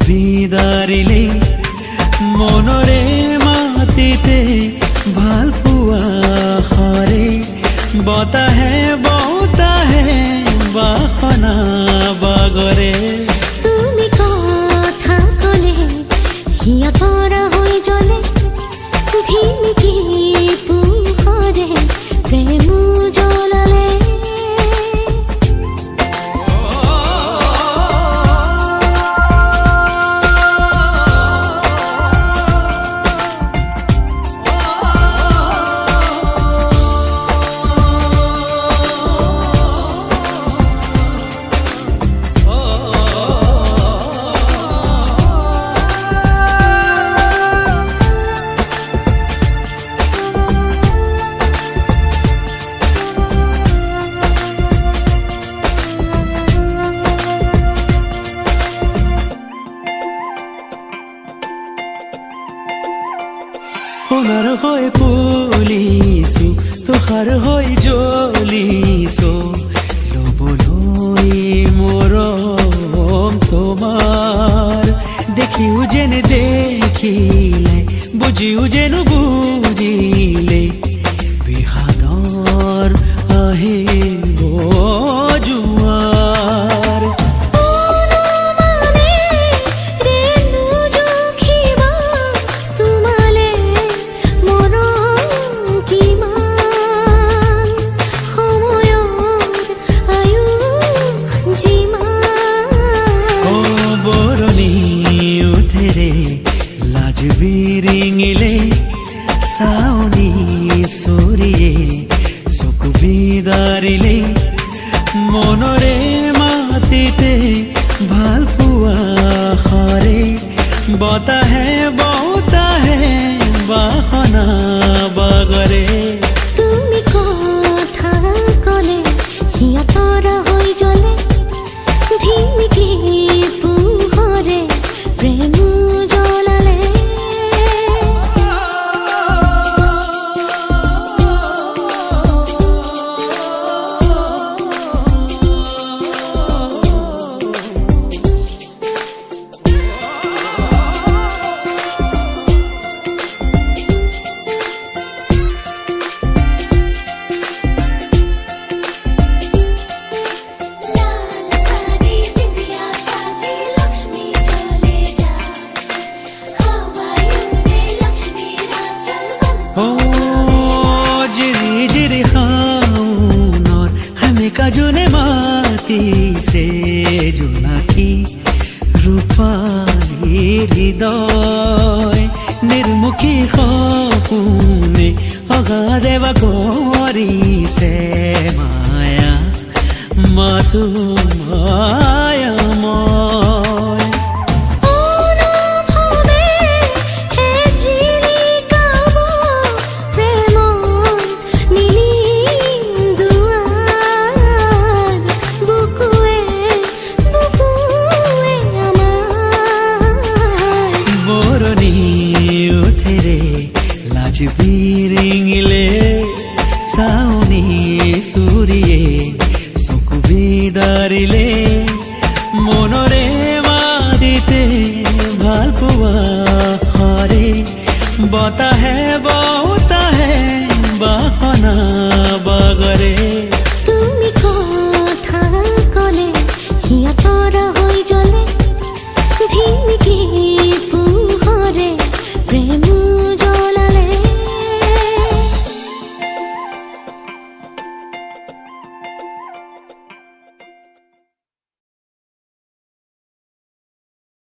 বিদাৰিলে মনৰে মাটিতে ভাল পোৱা হৰে বতাহে বাসনা বাগৰে তুমি কথা কলে হিয়া তৰা হৈ জ্বলে ধিমিকি পোহৰে প্ৰেম জ্বলালে সোণাৰ হৈ ফুলিছো তুষাৰ হৈ জ্বলিছো ল'বলৈ মৰম তোমাৰ দেখিও যেনে দেখিলে বুজিও যেনো বুজিলে বিষাদৰ আহিব জোৱাৰ বিৰিঙিলে চাউনি চৰিয়ে চকু বিদাৰিলে মনৰে মাটিতে ভাল পোৱা হৰে বতাহে বাসনা বাগৰে তুমি কথা কলে হিয়া তৰা হৈ জ্বলে ধিমিকি পোহৰে প্ৰেম জ্বলালে কাজনে মাতিছে জোনাকী ৰূপালী হৃদয় নিৰ্মুখী সপোনে অগাধেব কৰিছে মায়া মাথো মায়াময় be